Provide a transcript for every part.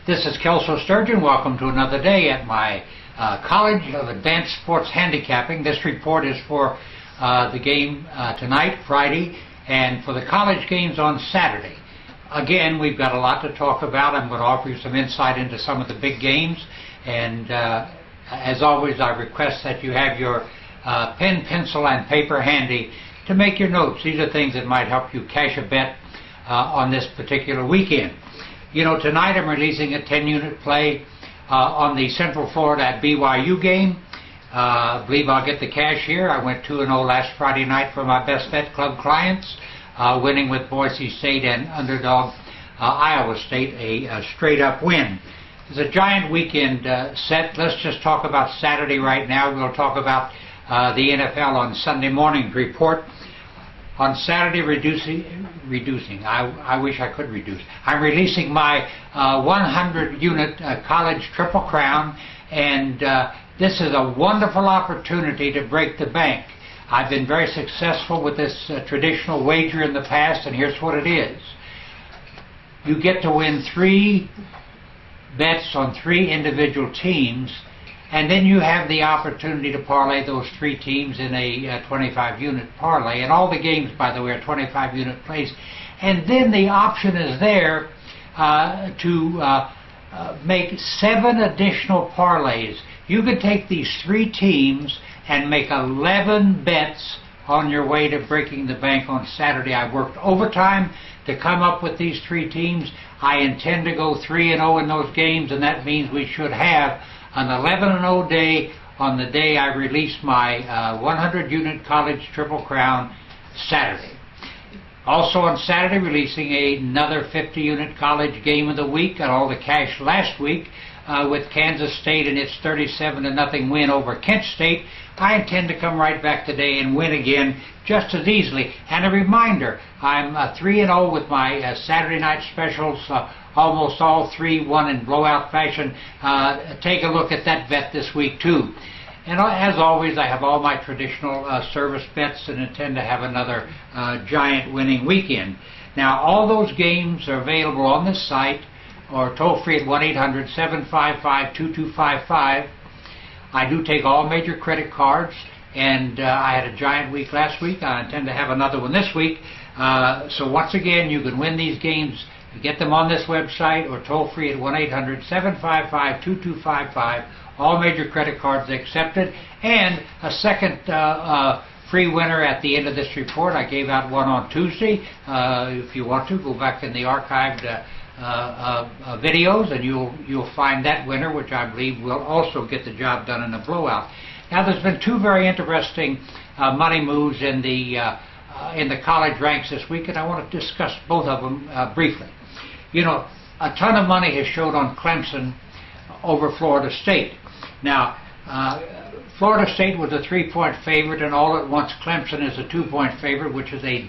This is Kelso Sturgeon. Welcome to another day at my College of Advanced Sports Handicapping. This report is for the game tonight, Friday, and for the college games on Saturday. Again, we've got a lot to talk about. I'm going to offer you some insight into some of the big games, and as always, I request that you have your pen, pencil, and paper handy to make your notes. These are things that might help you cash a bet on this particular weekend. You know, tonight I'm releasing a 10-unit play on the Central Florida BYU game. I believe I'll get the cash here. I went 2-0 last Friday night for my Best Bet Club clients, winning with Boise State and underdog Iowa State, a straight-up win. It's a giant weekend set. Let's just talk about Saturday right now. We'll talk about the NFL on Sunday morning's report. On Saturday, I wish I could reduce. I'm releasing my 100-unit college triple crown, and this is a wonderful opportunity to break the bank. I've been very successful with this traditional wager in the past, and here's what it is. You get to win 3 bets on 3 individual teams, and then you have the opportunity to parlay those 3 teams in a 25-unit parlay. And all the games, by the way, are 25-unit plays. And then the option is there to make 7 additional parlays. You could take these 3 teams and make 11 bets on your way to breaking the bank on Saturday. I worked overtime to come up with these 3 teams. I intend to go 3-0 in those games, and that means we should have an 11-0 day on the day I release my 100-unit college triple crown Saturday. Also on Saturday, releasing another 50-unit college game of the week. Got all the cash last week with Kansas State and its 37-0 win over Kent State. I intend to come right back today and win again just as easily. And a reminder, I'm 3-0 with my Saturday night specials. Almost all 3 won in blowout fashion. Take a look at that bet this week too. And as always, I have all my traditional service bets and intend to have another giant winning weekend. Now, all those games are available on this site or toll free at 1-800-755-2255. I do take all major credit cards, and I had a giant week last week. I intend to have another one this week. So once again, you can win these games. Get them on this website or toll free at 1-800-755-2255. All major credit cards accepted. And a second free winner at the end of this report. I gave out one on Tuesday. If you want to, go back in the archived videos and you'll find that winner, which I believe will also get the job done in a blowout. Now, there's been 2 very interesting money moves in the college ranks this week, and I want to discuss both of them briefly. You know, a ton of money has showed on Clemson over Florida State. Now, Florida State was a 3-point favorite, and all at once Clemson is a 2-point favorite, which is a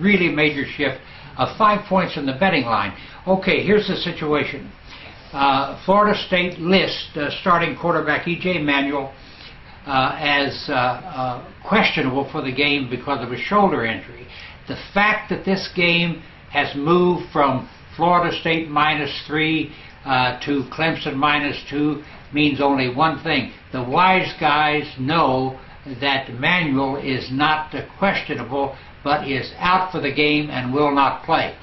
really major shift of 5 points in the betting line. Okay, here's the situation. Florida State lists starting quarterback E.J. Manuel as questionable for the game because of a shoulder injury. The fact that this game has moved from Florida State -3 to Clemson -2 means only one thing. The wise guys know that Manuel is not questionable, but is out for the game and will not play.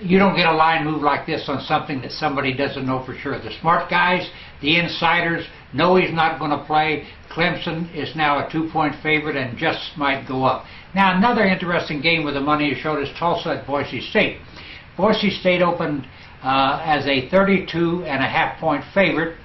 You don't get a line move like this on something that somebody doesn't know for sure. The smart guys, the insiders, know he's not going to play. Clemson is now a 2-point favorite and just might go up. Now, another interesting game where the money is showed is Tulsa at Boise State. Boise State opened as a 32.5-point favorite,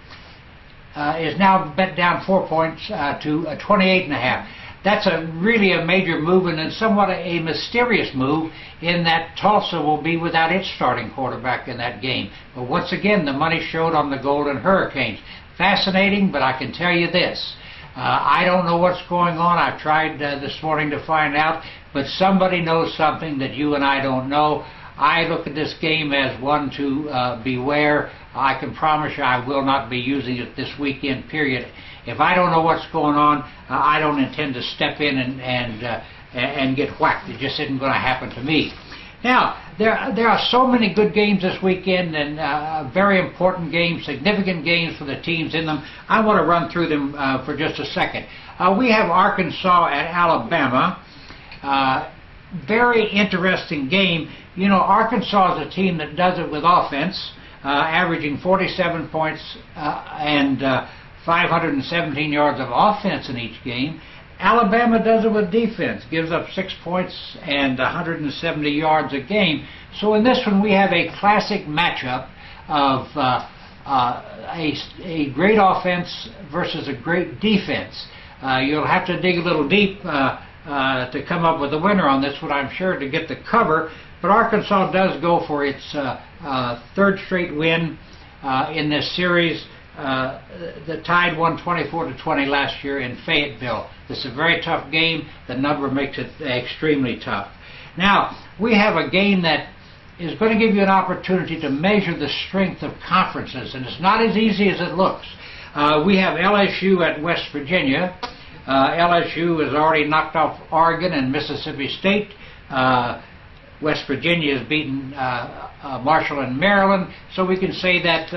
is now bet down 4 points to 28.5. That's really a major move, and somewhat a mysterious move in that Tulsa will be without its starting quarterback in that game. But once again, the money showed on the Golden Hurricanes. Fascinating, but I can tell you this. I don't know what's going on. I've tried this morning to find out, but somebody knows something that you and I don't know. I look at this game as one to beware. I can promise you I will not be using it this weekend, period. If I don't know what's going on, I don't intend to step in and get whacked. It just isn't going to happen to me. Now, there are so many good games this weekend, and very important games, significant games for the teams in them. I want to run through them for just a second. We have Arkansas at Alabama. Very interesting game. You know, Arkansas is a team that does it with offense, averaging 47 points and 517 yards of offense in each game. Alabama does it with defense, gives up 6 points and 170 yards a game. So in this one we have a classic matchup of a great offense versus a great defense. You'll have to dig a little deep to come up with a winner on this one, I'm sure, to get the cover. But Arkansas does go for its third straight win in this series. The Tide won 24-20 last year in Fayetteville. This is a very tough game. The number makes it extremely tough. Now, we have a game that is going to give you an opportunity to measure the strength of conferences, and it's not as easy as it looks. We have LSU at West Virginia. LSU has already knocked off Oregon and Mississippi State. West Virginia has beaten Marshall and Maryland, so we can say that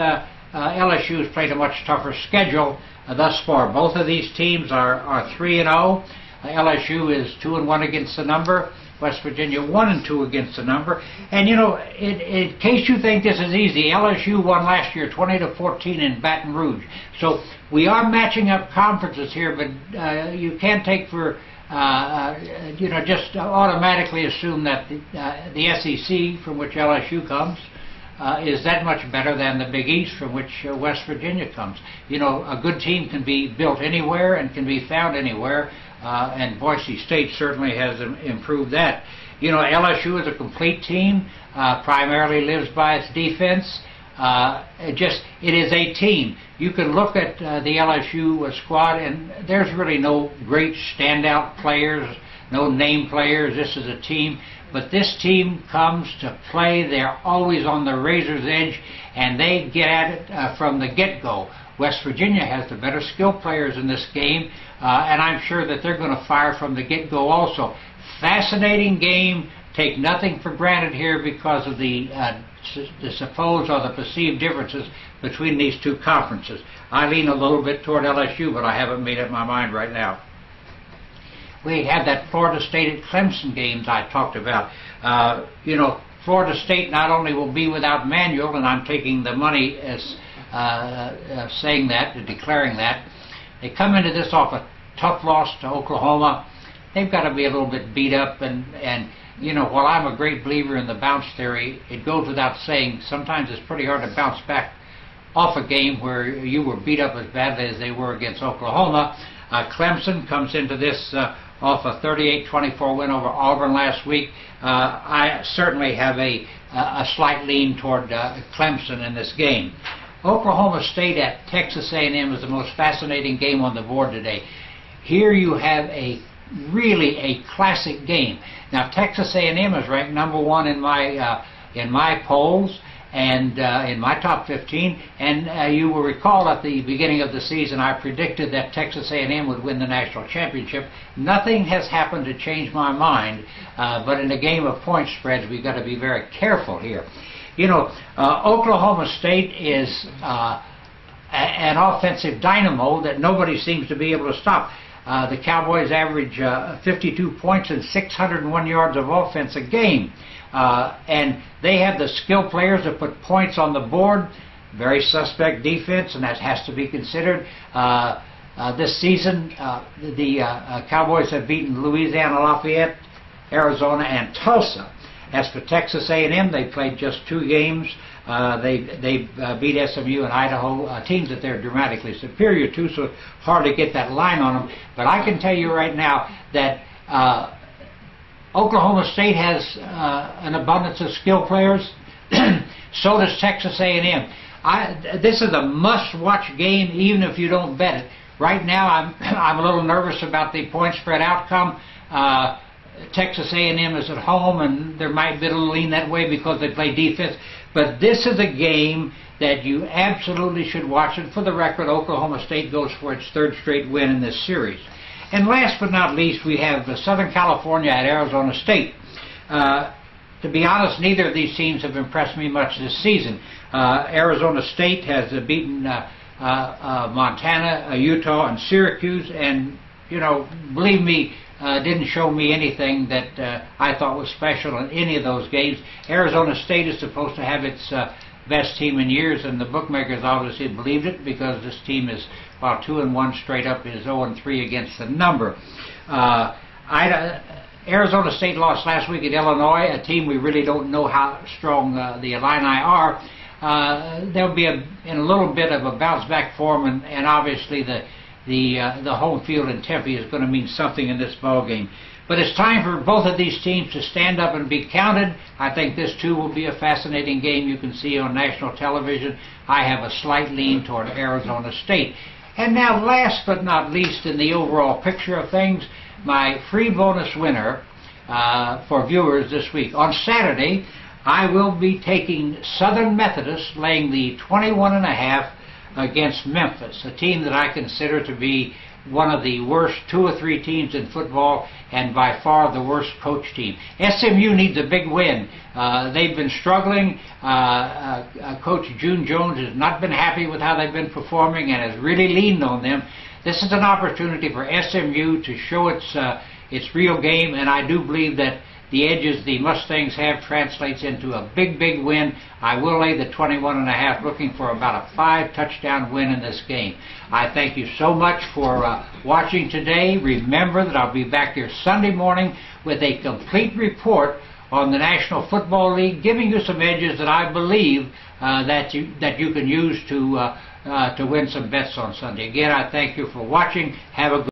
LSU has played a much tougher schedule thus far. Both of these teams are 3-0. LSU is 2-1 against the number. West Virginia 1-2 against the number. And you know, in case you think this is easy, LSU won last year 20-14 in Baton Rouge. So we are matching up conferences here, but you can't take for you know, just automatically assume that the SEC, from which LSU comes, is that much better than the Big East, from which West Virginia comes. You know, a good team can be built anywhere and can be found anywhere, and Boise State certainly has improved that. You know, LSU is a complete team, primarily lives by its defense. It is a team. You can look at the LSU squad, and there's really no great standout players, no name players. This is a team. But this team comes to play. They're always on the razor's edge, and they get at it from the get-go. West Virginia has the better skill players in this game, and I'm sure that they're going to fire from the get-go also. Fascinating game. Take nothing for granted here because of the supposed or the perceived differences between these two conferences. I lean a little bit toward LSU, but I haven't made up my mind right now. We had that Florida State at Clemson games I talked about. You know, Florida State not only will be without Manuel, and I'm taking the money as saying that, declaring that. They come into this off a tough loss to Oklahoma. They've got to be a little bit beat up, and you know, while I'm a great believer in the bounce theory, it goes without saying, sometimes it's pretty hard to bounce back off a game where you were beat up as badly as they were against Oklahoma. Clemson comes into this off a 38-24 win over Auburn last week. I certainly have a slight lean toward Clemson in this game. Oklahoma State at Texas A&M is the most fascinating game on the board today. Here you have really a classic game. Now, Texas A&M is ranked number 1 in my polls and in my top 15. And you will recall at the beginning of the season, I predicted that Texas A&M would win the national championship. Nothing has happened to change my mind, but in a game of point spreads, we've got to be very careful here. You know, Oklahoma State is an offensive dynamo that nobody seems to be able to stop. The Cowboys average 52 points and 601 yards of offense a game. And they have the skill players that put points on the board. Very suspect defense, and that has to be considered. This season, the Cowboys have beaten Louisiana Lafayette, Arizona, and Tulsa. As for Texas A&M, they played just 2 games. They beat SMU and Idaho, teams that they're dramatically superior to, so it's hard to get that line on them. But I can tell you right now that Oklahoma State has an abundance of skill players. So does Texas A&M. This is a must-watch game, even if you don't bet it. Right now, I'm a little nervous about the point spread outcome. Texas A&M is at home, and there might be a little lean that way because they play defense. But this is a game that you absolutely should watch. And for the record, Oklahoma State goes for its 3rd straight win in this series. And last but not least, we have Southern California at Arizona State. to be honest, neither of these teams have impressed me much this season. Arizona State has beaten Montana, Utah, and Syracuse, and believe me, didn't show me anything that I thought was special in any of those games. Arizona State is supposed to have its best team in years, and the bookmakers obviously believed it because this team is, while 2-1 straight up, is 0-3 against the number. Arizona State lost last week at Illinois, a team we really don't know how strong the Illini are. They'll be in a little bit of a bounce back form, and obviously the home field in Tempe is going to mean something in this ball game. But it's time for both of these teams to stand up and be counted. I think this too will be a fascinating game. You can see on national television. I have a slight lean toward Arizona State. And now, last but not least, in the overall picture of things, my free bonus winner for viewers this week. On Saturday, I will be taking Southern Methodist laying the 21.5 against Memphis, a team that I consider to be one of the worst 2 or 3 teams in football, and by far the worst coach team. SMU needs a big win. They've been struggling. Coach June Jones has not been happy with how they've been performing and has really leaned on them. This is an opportunity for SMU to show its real game, and I do believe that the edges the Mustangs have translates into a big, big win. I will lay the 21.5, looking for about a 5-touchdown win in this game. I thank you so much for watching today. Remember that I'll be back here Sunday morning with a complete report on the National Football League, giving you some edges that I believe that you can use to win some bets on Sunday. Again, I thank you for watching. Have a good